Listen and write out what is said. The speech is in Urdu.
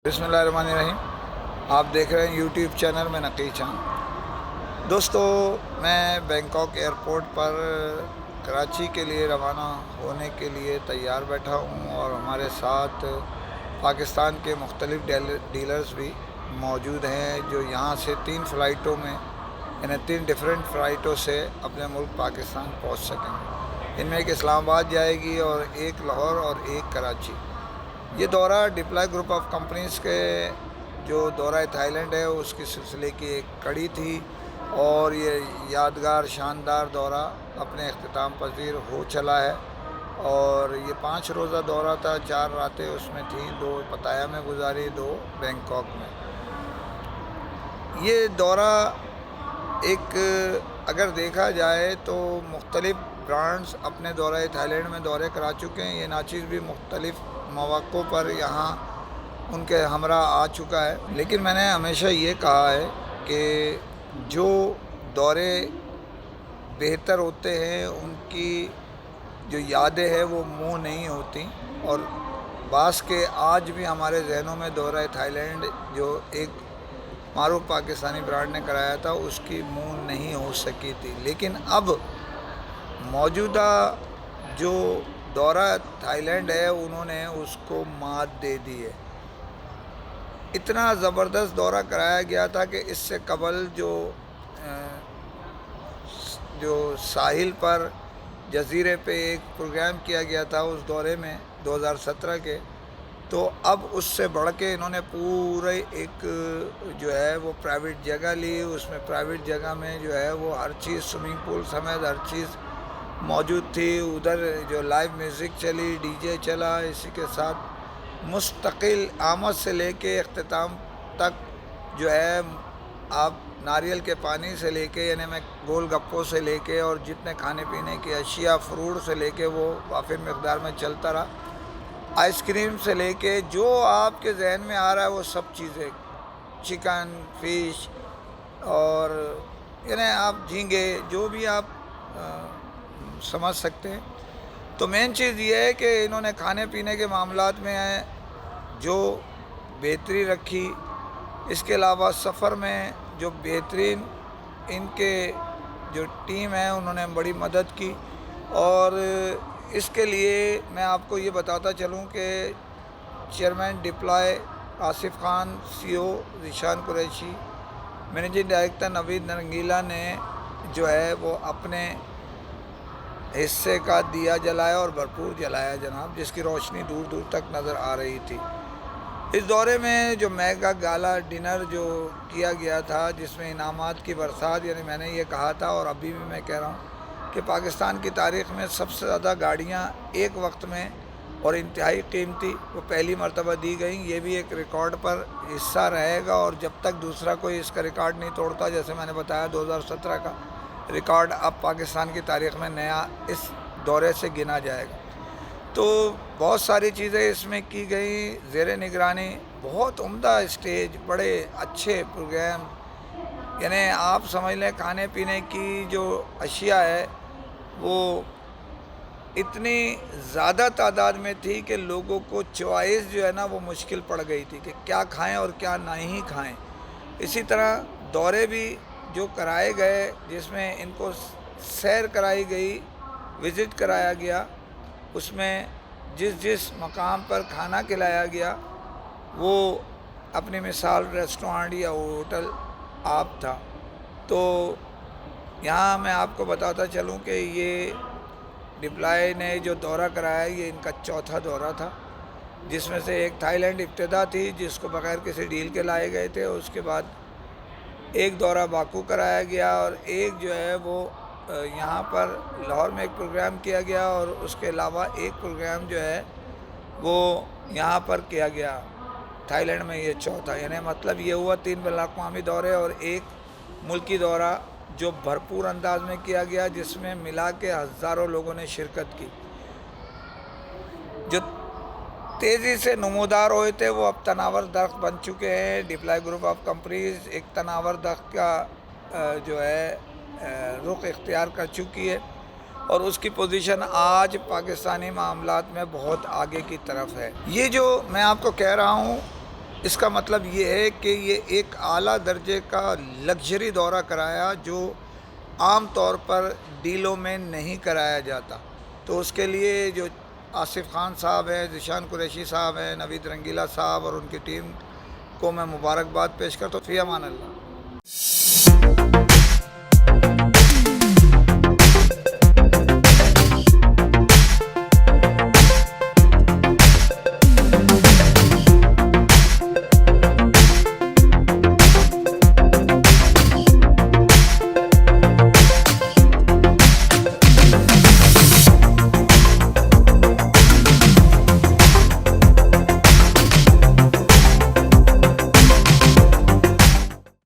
بسم اللہ الرحمن الرحیم۔ آپ دیکھ رہے ہیں یوٹیوب چینل میں نقی چاند۔ دوستو، میں بینکاک ایئرپورٹ پر کراچی کے لیے روانہ ہونے کے لیے تیار بیٹھا ہوں، اور ہمارے ساتھ پاکستان کے مختلف ڈیلرز بھی موجود ہیں جو یہاں سے 3 فلائٹوں میں یعنی 3 ڈیفرنٹ فلائٹوں سے اپنے ملک پاکستان پہنچ سکیں گے۔ ان میں ایک اسلام آباد جائے گی اور ایک لاہور اور ایک کراچی۔ یہ دورہ ڈپلائی گروپ آف کمپنیز کے جو دورہ تھائی لینڈ ہے اس کے سلسلے کی ایک کڑی تھی، اور یہ یادگار شاندار دورہ اپنے اختتام پذیر ہو چلا ہے۔ اور یہ 5 روزہ دورہ تھا، 4 راتیں اس میں تھیں، 2 پتایا میں گزاری، 2 بینکاک میں۔ یہ دورہ ایک اگر دیکھا جائے تو مختلف برانڈز اپنے دورہ تھائی لینڈ میں دورے کرا چکے ہیں۔ یہ ناچیز بھی مختلف مواقعوں پر یہاں ان کے ہمراہ آ چکا ہے، لیکن میں نے ہمیشہ یہ کہا ہے کہ جو دورے بہتر ہوتے ہیں ان کی جو یادیں ہیں وہ منہ نہیں ہوتی، اور بعض کے آج بھی ہمارے ذہنوں میں دورہ تھائی لینڈ جو ایک معروف پاکستانی برانڈ نے کرایا تھا اس کی منہ نہیں ہو سکی تھی، لیکن اب موجودہ جو دورہ تھائی لینڈ ہے انہوں نے اس کو مات دے دی ہے۔ اتنا زبردست دورہ کرایا گیا تھا کہ اس سے قبل جو ساحل پر جزیرے پہ ایک پروگرام کیا گیا تھا اس دورے میں 2017 کے، تو اب اس سے بڑھ کے انہوں نے پورے ایک جو ہے وہ پرائیویٹ جگہ لی۔ اس میں پرائیویٹ جگہ میں جو ہے وہ ہر چیز سوئمنگ پول سمیت ہر چیز موجود تھی۔ ادھر جو لائیو میوزک چلی، ڈی جے چلا، اسی کے ساتھ مستقل آمد سے لے کے اختتام تک جو ہے آپ ناریل کے پانی سے لے کے یعنی میں گول گپوں سے لے کے اور جتنے کھانے پینے کی اشیاء فروٹ سے لے کے وہ وافر مقدار میں چلتا رہا، آئس کریم سے لے کے جو آپ کے ذہن میں آ رہا ہے وہ سب چیزیں، چکن، فش، اور یعنی آپ جھینگے جو بھی آپ سمجھ سکتے ہیں۔ تو مین چیز یہ ہے کہ انہوں نے کھانے پینے کے معاملات میں جو بہتری رکھی، اس کے علاوہ سفر میں جو بہترین ان کے جو ٹیم ہے انہوں نے بڑی مدد کی۔ اور اس کے لیے میں آپ کو یہ بتاتا چلوں کہ چیئرمین ڈپلائی آصف خان، سی او ذیشان قریشی، مینیجنگ ڈائریکٹر نوید نرنگیلا نے جو ہے وہ اپنے حصے کا دیا جلایا اور بھرپور جلایا جناب، جس کی روشنی دور دور تک نظر آ رہی تھی۔ اس دورے میں جو میگا گالا ڈنر جو کیا گیا تھا جس میں انعامات کی برسات، یعنی میں نے یہ کہا تھا اور ابھی بھی میں کہہ رہا ہوں کہ پاکستان کی تاریخ میں سب سے زیادہ گاڑیاں ایک وقت میں اور انتہائی قیمتی وہ پہلی مرتبہ دی گئیں۔ یہ بھی ایک ریکارڈ پر حصہ رہے گا، اور جب تک دوسرا کوئی اس کا ریکارڈ نہیں توڑتا، جیسے میں نے بتایا 2017 کا ریکارڈ اب پاکستان کی تاریخ میں نیا اس دورے سے گنا جائے گا۔ تو بہت ساری چیزیں اس میں کی گئی زیر نگرانی، بہت عمدہ اسٹیج، بڑے اچھے پروگرام، یعنی آپ سمجھ لیں کھانے پینے کی جو اشیاء ہے وہ اتنی زیادہ تعداد میں تھی کہ لوگوں کو چوائس جو ہے نا وہ مشکل پڑ گئی تھی کہ کیا کھائیں اور کیا نہیں کھائیں۔ اسی طرح دورے بھی جو کرائے گئے جس میں ان کو سیر کرائی گئی، وزٹ کرایا گیا، اس میں جس جس مقام پر کھانا کھلایا گیا وہ اپنی مثال ریسٹورانٹ یا ہوٹل آپ تھا۔ تو یہاں میں آپ کو بتاتا چلوں کہ یہ ڈپلائی نے جو دورہ کرایا یہ ان کا چوتھا دورہ تھا، جس میں سے ایک تھائی لینڈ ابتدا تھی جس کو بغیر کسی ڈیل کے لائے گئے تھے، اس کے بعد ایک دورہ باکو کرایا گیا، اور ایک جو ہے وہ یہاں پر لاہور میں ایک پروگرام کیا گیا، اور اس کے علاوہ ایک پروگرام جو ہے وہ یہاں پر کیا گیا تھائی لینڈ میں، یہ چوتھا، یعنی مطلب یہ ہوا 3 بین الاقوامی دورے اور ایک ملکی دورہ جو بھرپور انداز میں کیا گیا، جس میں ملا کے ہزاروں لوگوں نے شرکت کی۔ جو تیزی سے نمودار ہوئے تھے وہ اب تناور درخت بن چکے ہیں۔ ڈپلائی گروپ آف کمپنیز ایک تناور درخت کا جو ہے رخ اختیار کر چکی ہے، اور اس کی پوزیشن آج پاکستانی معاملات میں بہت آگے کی طرف ہے۔ یہ جو میں آپ کو کہہ رہا ہوں اس کا مطلب یہ ہے کہ یہ ایک اعلیٰ درجے کا لگژری دورہ کرایا جو عام طور پر ڈیلوں میں نہیں کرایا جاتا. تو اس کے لیے جو آصف خان صاحب ہیں، ذیشان قریشی صاحب ہیں، نوید رنگیلا صاحب اور ان کی ٹیم کو میں مبارکباد پیش کرتا ہوں. فی امان اللہ.